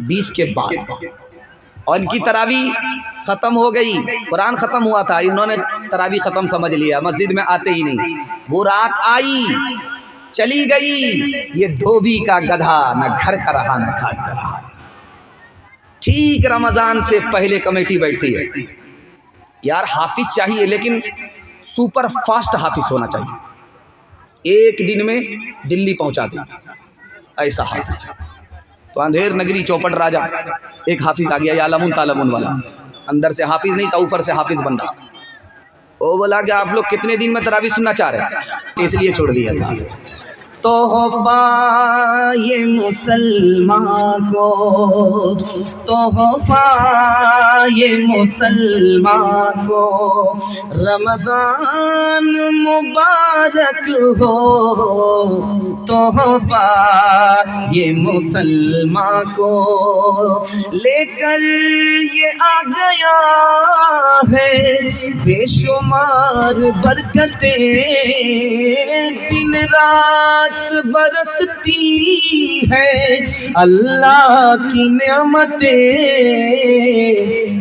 20 के बाद, और इनकी तरावी ख़त्म हो गई, कुरान ख़त्म हुआ था, इन्होंने तरावी ख़त्म समझ लिया, मस्जिद में आते ही नहीं। वो रात आई चली गई, ये धोबी का गधा, न घर का रहा न घाट का रहा। ठीक रमज़ान से पहले कमेटी बैठती है, यार हाफिज चाहिए लेकिन सुपर फास्ट हाफिज होना चाहिए, एक दिन में दिल्ली पहुंचा दे ऐसा हाफिज। तो अंधेर नगरी चौपट राजा एक हाफिज आ गया, यालमुन तालमुन वाला, अंदर से हाफिज नहीं था, ऊपर से हाफिज बन रहा। वो बोला कि आप लोग कितने दिन में तरावी सुनना चाह रहे हैं, इसलिए छोड़ दिया था। तोहफा ये मुसलमान को, तोहफा ये मुसलमान को, रमज़ान मुबारक हो। तोहफा ये मुसलमान को लेकर ये आ गया है, बेशुमार बरकतें दिन रात बरसती है, अल्लाह की नेमतें,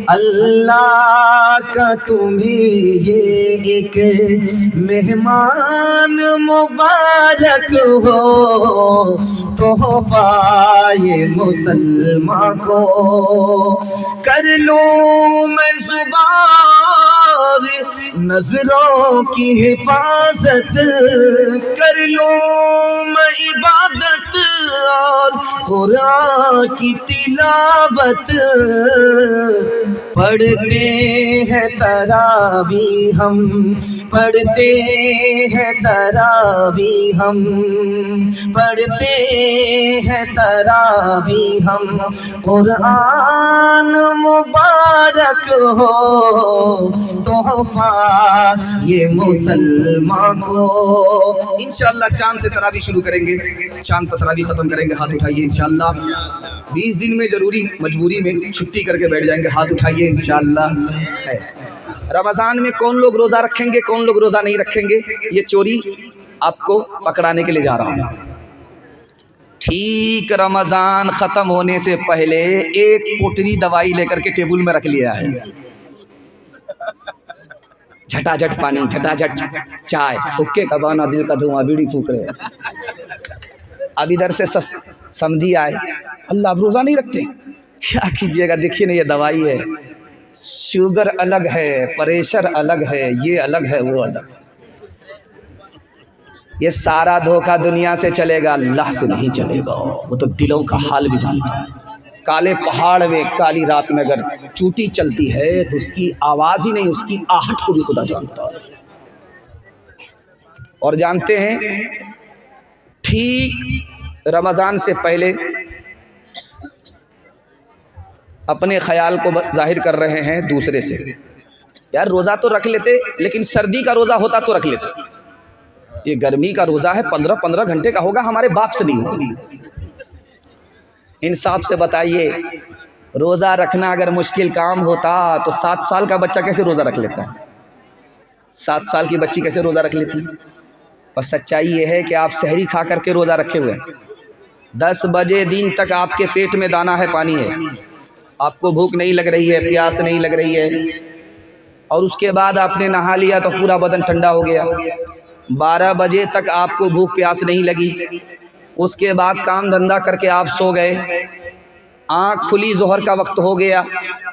अल्लाह का तुम्हें ये एक मेहमान मुबारक हो। तोहफा ये मुसलमान को कर लूं मैं ज़ुबार, नजरों की हिफाजत कर लूं मैं इबादत, और कुरान की तिलावत। पढ़ते हैं तरावी हम, पढ़ते हैं तरावी हम, पढ़ते हैं तरावी हम, कुरान मुबारक हो। तोहफा ये मुसलमान को। इंशाअल्लाह चांद से तरावी शुरू करेंगे, चांद पर तरावी ख़त्म करेंगे, हाथ उठाइए इंशाअल्लाह। 20 दिन में ज़रूरी मजबूरी में छुट्टी करके बैठ जाएंगे, हाथ उठाइए इंशाअल्लाह। है रमज़ान में कौन लोग रोज़ा रखेंगे, कौन लोग रोज़ा नहीं रखेंगे, ये चोरी आपको पकड़ाने के लिए जा रहा हूँ। ठीक रमज़ान ख़त्म होने से पहले एक पोटली दवाई लेकर के टेबल में रख लिया है, झटाझट पानी, झटाझट चाय, हुक्के का बहाना, दिल का धुआं, बीड़ी फूक रहे हैं। अब इधर से समझी आए, अल्लाह आप रोज़ा नहीं रखते, क्या कीजिएगा, देखिए ना ये दवाई है, शुगर अलग है, प्रेशर अलग है, ये अलग है, वो अलग है। ये सारा धोखा दुनिया से चलेगा, अल्लाह से नहीं चलेगा। वो तो दिलों का हाल भी जानता है। काले पहाड़ में काली रात में अगर चूटी चलती है तो उसकी आवाज़ ही नहीं, उसकी आहट को भी खुदा जानता है। और जानते हैं ठीक रमज़ान से पहले अपने ख्याल को जाहिर कर रहे हैं दूसरे से, यार रोज़ा तो रख लेते, लेकिन सर्दी का रोज़ा होता तो रख लेते, ये गर्मी का रोज़ा है, 15-15 घंटे का होगा, हमारे बाप से नहीं होगा। इंसाफ से बताइए, रोज़ा रखना अगर मुश्किल काम होता तो 7 साल का बच्चा कैसे रोज़ा रख लेता है, 7 साल की बच्ची कैसे रोज़ा रख लेती है। और सच्चाई ये है कि आप सहरी खा करके रोज़ा रखे हुए हैं, 10 बजे दिन तक आपके पेट में दाना है, पानी है, आपको भूख नहीं लग रही है, प्यास नहीं लग रही है, और उसके बाद आपने नहा लिया तो पूरा बदन ठंडा हो गया। 12 बजे तक आपको भूख प्यास नहीं लगी, उसके बाद काम धंधा करके आप सो गए, आँख खुली, जोहर का वक्त हो गया,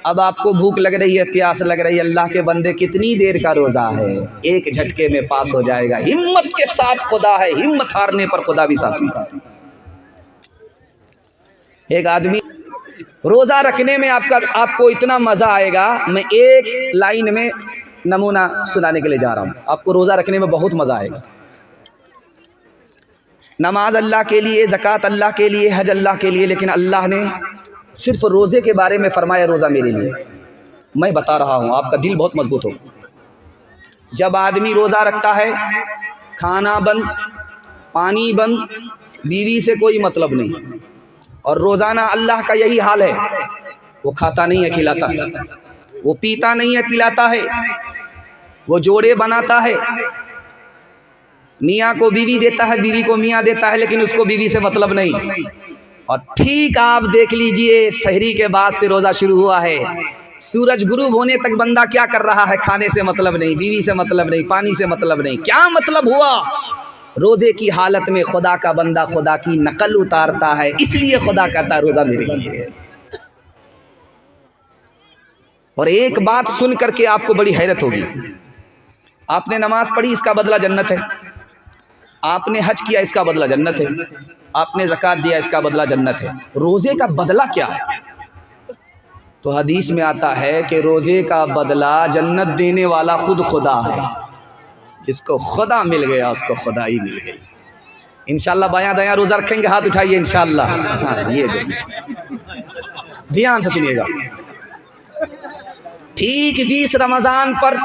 अब आपको भूख लग रही है, प्यास लग रही है। अल्लाह के बंदे कितनी देर का रोज़ा है, एक झटके में पास हो जाएगा। हिम्मत के साथ खुदा है, हिम्मत हारने पर खुदा भी साथ में। एक आदमी रोज़ा रखने में आपको इतना मज़ा आएगा, मैं एक लाइन में नमूना सुनाने के लिए जा रहा हूँ, आपको रोज़ा रखने में बहुत मज़ा आएगा। नमाज अल्लाह के लिए, ज़कात अल्लाह के लिए, हज अल्लाह के लिए, लेकिन अल्लाह ने सिर्फ रोज़े के बारे में फरमाया, रोज़ा मेरे लिए। मैं बता रहा हूँ, आपका दिल बहुत मजबूत हो। जब आदमी रोज़ा रखता है, खाना बंद, पानी बंद, बीवी से कोई मतलब नहीं, और रोज़ाना अल्लाह का यही हाल है, वो खाता नहीं है, खिलाता, वो पीता नहीं है, पिलाता है, वो जोड़े बनाता है, मियाँ को बीवी देता है, बीवी को मियाँ देता है, लेकिन उसको बीवी से मतलब नहीं। और ठीक आप देख लीजिए, सहरी के बाद से रोज़ा शुरू हुआ है, सूरज गुरूब होने तक बंदा क्या कर रहा है? खाने से मतलब नहीं, बीवी से मतलब नहीं, पानी से मतलब नहीं। क्या मतलब हुआ? रोज़े की हालत में खुदा का बंदा खुदा की नकल उतारता है, इसलिए खुदा कहता है रोज़ा मेरे लिए है। और एक बात सुन करके आपको बड़ी हैरत होगी, आपने नमाज पढ़ी, इसका बदला जन्नत है। आपने हज किया, इसका बदला जन्नत है। आपने ज़कात दिया, इसका बदला जन्नत है। रोज़े का बदला क्या है? तो हदीस में आता है कि रोज़े का बदला जन्नत देने वाला खुद खुदा है। जिसको खुदा मिल गया उसको खुदा ही मिल गई। इंशाल्लाह बायां दायां रोज़ा रखेंगे, हाथ उठाइए इंशाल्लाह। हाँ, ये ध्यान से सुनिएगा। ठीक 20 रमज़ान पर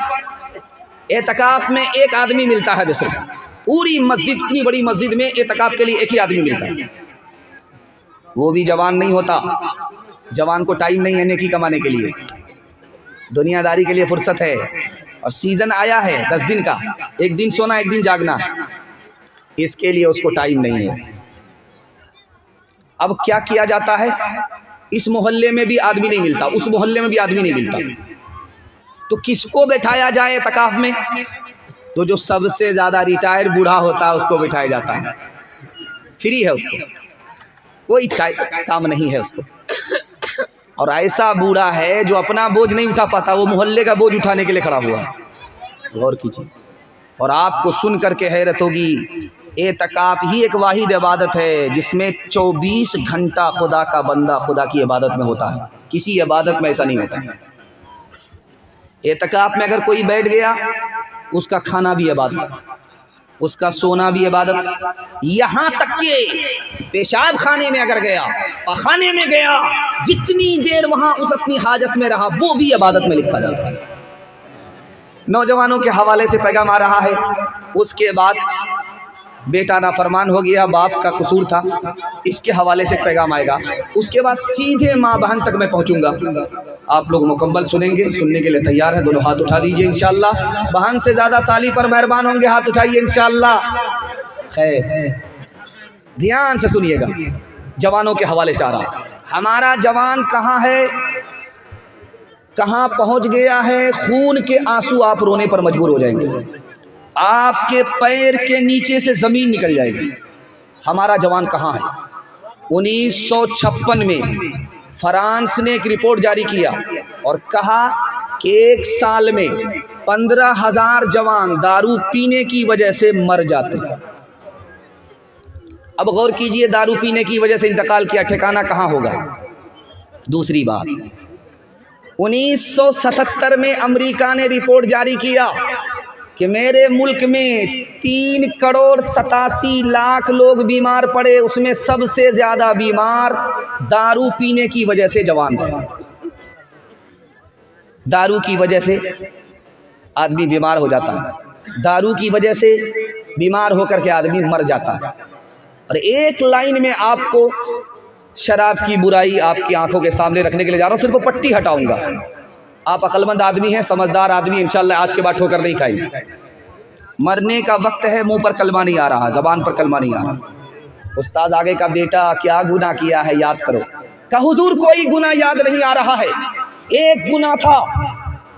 एतकाफ में एक आदमी मिलता है, बस पूरी मस्जिद, इतनी बड़ी मस्जिद में एतकाफ के लिए एक ही आदमी मिलता है। वो भी जवान नहीं होता, जवान को टाइम नहीं है नेकी कमाने के लिए, दुनियादारी के लिए फुर्सत है, और सीज़न आया है 10 दिन का, एक दिन सोना एक दिन जागना, इसके लिए उसको टाइम नहीं है। अब क्या किया जाता है? इस मोहल्ले में भी आदमी नहीं मिलता, उस मोहल्ले में भी आदमी नहीं मिलता, तो किसको बैठाया जाए एतकाफ में? तो जो सबसे ज़्यादा रिटायर्ड बूढ़ा होता है उसको बैठाया जाता है। फ्री है, उसको कोई काम नहीं है उसको। और ऐसा बूढ़ा है जो अपना बोझ नहीं उठा पाता, वो मोहल्ले का बोझ उठाने के लिए खड़ा हुआ है। गौर कीजिए। और आपको सुन करके हैरत होगी, एतकाफ ही एक वाहिद इबादत है जिसमें 24 घंटा खुदा का बंदा खुदा की इबादत में होता है। किसी इबादत में ऐसा नहीं होता। एतकाफ में अगर कोई बैठ गया, उसका खाना भी इबादत, उसका सोना भी इबादत, यहाँ तक कि पेशाब खाने में अगर गया, पखाने में गया, जितनी देर वहाँ उस अपनी हाजत में रहा, वो भी इबादत में लिखा जाता है। नौजवानों के हवाले से पैगाम आ रहा है। उसके बाद बेटा नाफरमान हो गया, बाप का कसूर था, इसके हवाले से पैगाम आएगा। उसके बाद सीधे माँ बहन तक मैं पहुँचूँगा। आप लोग मुकम्मल सुनेंगे, सुनने के लिए तैयार हैं? दोनों हाथ उठा दीजिए इंशाअल्लाह। बहन से ज़्यादा साली पर मेहरबान होंगे, हाथ उठाइए इंशाअल्लाह। खैर, ध्यान से सुनिएगा। जवानों के हवाले से आ रहा, हमारा जवान कहाँ है, कहाँ पहुँच गया है? खून के आंसू आप रोने पर मजबूर हो जाएंगे, आपके पैर के नीचे से ज़मीन निकल जाएगी। हमारा जवान कहाँ है? 1956 में फ्रांस ने एक रिपोर्ट जारी किया और कहा कि एक साल में 15,000 जवान दारू पीने की वजह से मर जाते हैं। अब गौर कीजिए, दारू पीने की वजह से इंतकाल किया, ठिकाना कहाँ होगा? दूसरी बात, 1977 में अमेरिका ने रिपोर्ट जारी किया कि मेरे मुल्क में 3,87,00,000 लोग बीमार पड़े, उसमें सबसे ज़्यादा बीमार दारू पीने की वजह से जवान थे। दारू की वजह से आदमी बीमार हो जाता है, दारू की वजह से बीमार होकर के आदमी मर जाता है। और एक लाइन में आपको शराब की बुराई आपकी आंखों के सामने रखने के लिए जा रहा हूँ, सिर्फ पट्टी हटाऊंगा। आप अक्लमंद आदमी हैं, समझदार आदमी, इंशाल्लाह आज के बाद ठोकर नहीं खाएंगे। मरने का वक्त है, मुंह पर कलमा नहीं आ रहा, ज़बान पर कलमा नहीं आ रहा। उस्ताद आगे का बेटा क्या गुनाह किया है याद करो, का हुजूर कोई गुनाह याद नहीं आ रहा है। एक गुनाह था,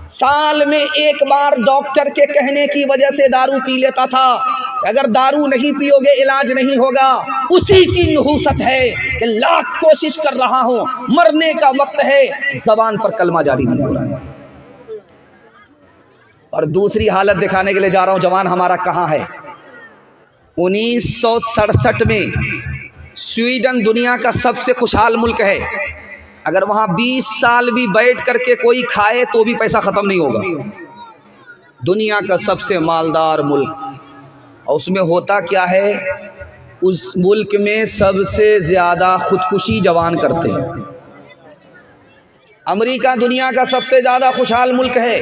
साल में एक बार डॉक्टर के कहने की वजह से दारू पी लेता था। अगर दारू नहीं पियोगे इलाज नहीं होगा। उसी की नहूसत है कि लाख कोशिश कर रहा हूं, मरने का वक्त है, ज़बान पर कलमा जारी नहीं हो रहा। और दूसरी हालत दिखाने के लिए जा रहा हूं, जवान हमारा कहाँ है। 1967 में स्वीडन दुनिया का सबसे खुशहाल मुल्क है। अगर वहाँ 20 साल भी बैठ करके कोई खाए तो भी पैसा ख़त्म नहीं होगा। दुनिया का सबसे मालदार मुल्क, और उसमें होता क्या है, उस मुल्क में सबसे ज़्यादा खुदकुशी जवान करते हैं। अमेरिका दुनिया का सबसे ज़्यादा खुशहाल मुल्क है।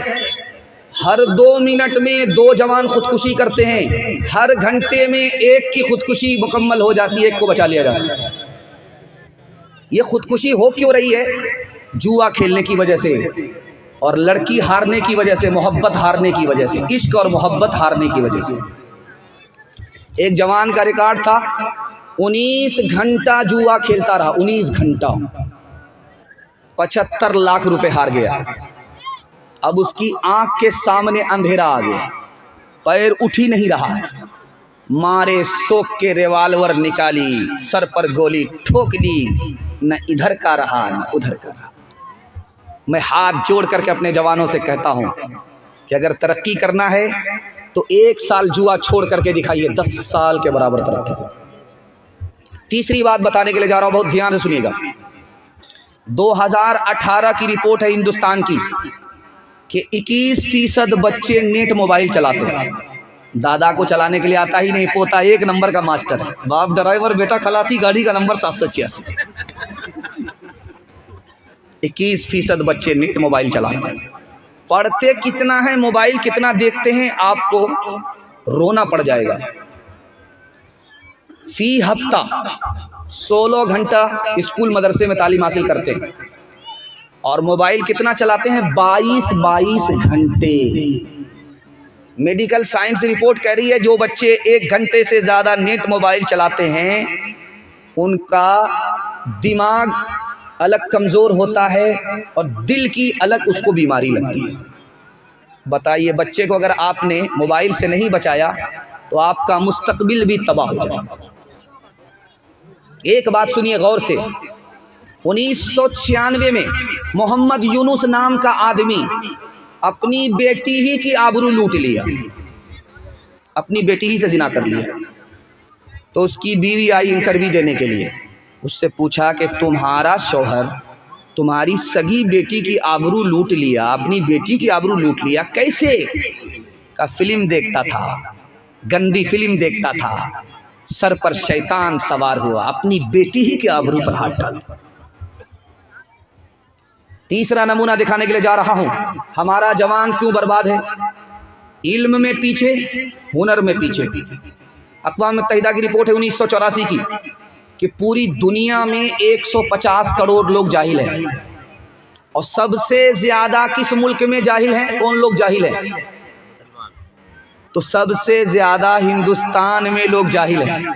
हर 2 मिनट में 2 जवान खुदकुशी करते हैं, हर घंटे में एक की खुदकुशी मुकम्मल हो जाती है, एक को बचा लिया जाता है। ये खुदकुशी हो क्यों रही है? जुआ खेलने की वजह से, और लड़की हारने की वजह से, मोहब्बत हारने की वजह से, इश्क और मोहब्बत हारने की वजह से। एक जवान का रिकॉर्ड था, 19 घंटा जुआ खेलता रहा, 19 घंटा, 75 लाख रुपए हार गया। अब उसकी आंख के सामने अंधेरा आ गया, पैर उठ ही नहीं रहा। मारे शोक के रिवाल्वर निकाली, सर पर गोली ठोक दी, न इधर का रहा न उधर का रहा। मैं हाथ जोड़ करके अपने जवानों से कहता हूं कि अगर तरक्की करना है तो 1 साल जुआ छोड़ करके दिखाइए, 10 साल के बराबर तरक्की। तीसरी बात बताने के लिए जा रहा हूं, बहुत ध्यान से सुनिएगा। 2018 की रिपोर्ट है हिंदुस्तान की कि 21% बच्चे नेट मोबाइल चलाते हैं। दादा को चलाने के लिए आता ही नहीं, पोता 1 नंबर का मास्टर है, बाप ड्राइवर, बेटा खलासी, गाड़ी का नंबर 786। 21% बच्चे नेट मोबाइल चलाते हैं। पढ़ते कितना है, मोबाइल कितना देखते हैं, आपको रोना पड़ जाएगा। फी हफ्ता 16 घंटा स्कूल मदरसे में तालीम हासिल करते हैं और मोबाइल कितना चलाते हैं, 22 घंटे। मेडिकल साइंस रिपोर्ट कह रही है जो बच्चे 1 घंटे से ज़्यादा नेट मोबाइल चलाते हैं उनका दिमाग अलग कमज़ोर होता है और दिल की अलग उसको बीमारी लगती है। बताइए, बच्चे को अगर आपने मोबाइल से नहीं बचाया तो आपका मुस्तकबिल भी तबाह हो जाएगा। एक बात सुनिए गौर से, 1996 में मोहम्मद यूनुस नाम का आदमी अपनी बेटी ही की आबरू लूट लिया, अपनी बेटी ही से जिना कर लिया। तो उसकी बीवी आई इंटरव्यू देने के लिए, उससे पूछा कि तुम्हारा शौहर तुम्हारी सगी बेटी की आबरू लूट लिया, अपनी बेटी की आबरू लूट लिया, कैसे? का फिल्म देखता था, गंदी फिल्म देखता था, सर पर शैतान सवार हुआ, अपनी बेटी ही के आबरू पर हाथ डाल। तीसरा नमूना दिखाने के लिए जा रहा हूं, हमारा जवान क्यों बर्बाद है। इल्म में पीछे, हुनर में पीछे। अक़वाम मुत्तहिदा की रिपोर्ट है 1984 की कि पूरी दुनिया में 150 करोड़ लोग जाहिल हैं और सबसे ज़्यादा किस मुल्क में जाहिल हैं? कौन लोग जाहिल हैं? तो सबसे ज़्यादा हिंदुस्तान में लोग जाहिल हैं।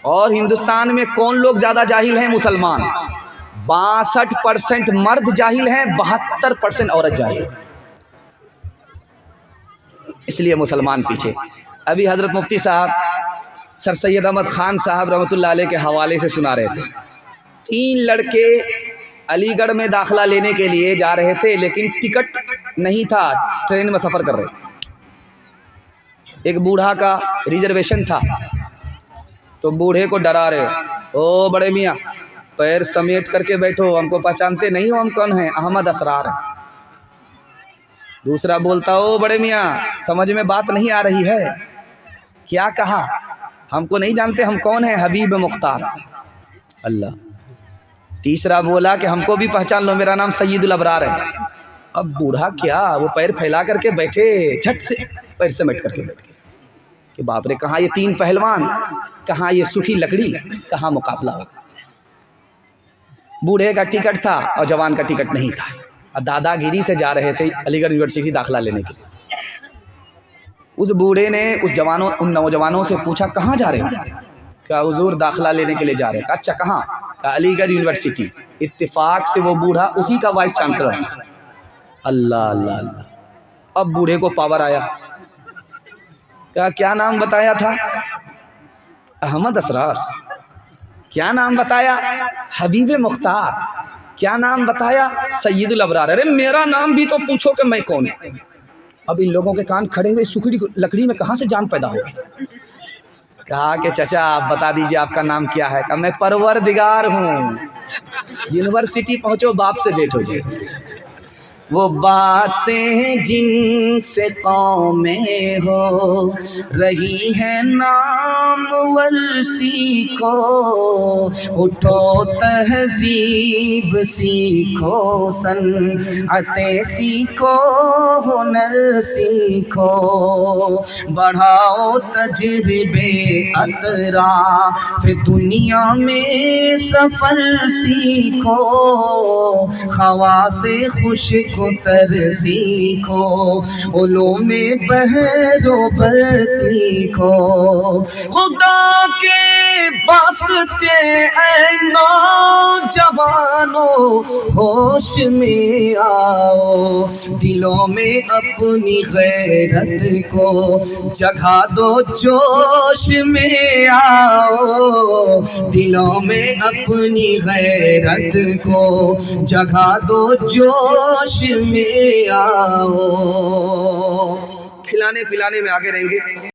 और हिंदुस्तान में कौन लोग ज़्यादा जाहिल हैं? मुसलमान। 62% मर्द जाहिल हैं, 72% औरत जाहिल। इसलिए मुसलमान पीछे। अभी हज़रत मुफ्ती साहब सर सैयद अहमद ख़ान साहब रहमतुल्लाह अलैह के हवाले से सुना रहे थे। 3 लड़के अलीगढ़ में दाखिला लेने के लिए जा रहे थे, लेकिन टिकट नहीं था, ट्रेन में सफ़र कर रहे थे। एक बूढ़ा का रिजर्वेशन था, तो बूढ़े को डरा रहे, ओ बड़े मियाँ पैर समेट करके बैठो, हमको पहचानते नहीं हो, हम कौन हैं? अहमद असरार हैं। दूसरा बोलता, ओ बड़े मियाँ समझ में बात नहीं आ रही है, क्या कहा? हमको नहीं जानते, हम कौन हैं? हबीब मुख्तार। अल्लाह। तीसरा बोला कि हमको भी पहचान लो, मेरा नाम सैयदुल अबरार है। अब बूढ़ा क्या, वो पैर फैला करके बैठे, झट से पैर समेट करके बैठ गए कि बाप रे, कहाँ ये 3 पहलवान, कहाँ ये सूखी लकड़ी, कहाँ मुकाबला होगा। बूढ़े का टिकट था और जवान का टिकट नहीं था, और दादागिरी से जा रहे थे अलीगढ़ यूनिवर्सिटी दाखिला लेने के लिए। उस बूढ़े ने उन नौजवानों से पूछा, कहाँ जा रहे हो? क्या हुजूर दाखिला लेने के लिए जा रहे हैं? अच्छा कहाँ? का अलीगढ़ यूनिवर्सिटी। इत्तेफाक से वो बूढ़ा उसी का वाइस चांसलर था। अल्लाह अल्लाह अल्लाह। अब बूढ़े को पावर आया, क्या नाम बताया था? अहमद असरार। क्या नाम बताया? हबीब मुख्तार। क्या नाम बताया? सैयदुल अबरार। अरे मेरा नाम भी तो पूछो कि मैं कौन हूँ। अब इन लोगों के कान खड़े हुए, सूखी लकड़ी में कहाँ से जान पैदा होगी। कहा कि चाचा आप बता दीजिए आपका नाम क्या है? कहा मैं परवरदिगार हूँ। यूनिवर्सिटी पहुँचो, बाप से भेंट हो जाए। वो बातें जिनसे कौमें हो रही है नामवर सीखो, उठो तहजीब सीखो, सनअतें सीखो, हुनर सीखो, बढ़ाओ तजर्बे अतराफ दुनिया में सफ़र सीखो, खवासे खुश को तर सीखो, उलूमे बहरोबर सीखो। खुदा के वास्ते ऐ नौजवानों होश में आओ, दिलों में अपनी गैरत को जगा दो, जोश में आओ, दिलों में अपनी गैरत को जगा दो, जोश में आओ। खिलाने पिलाने में आगे रहेंगे।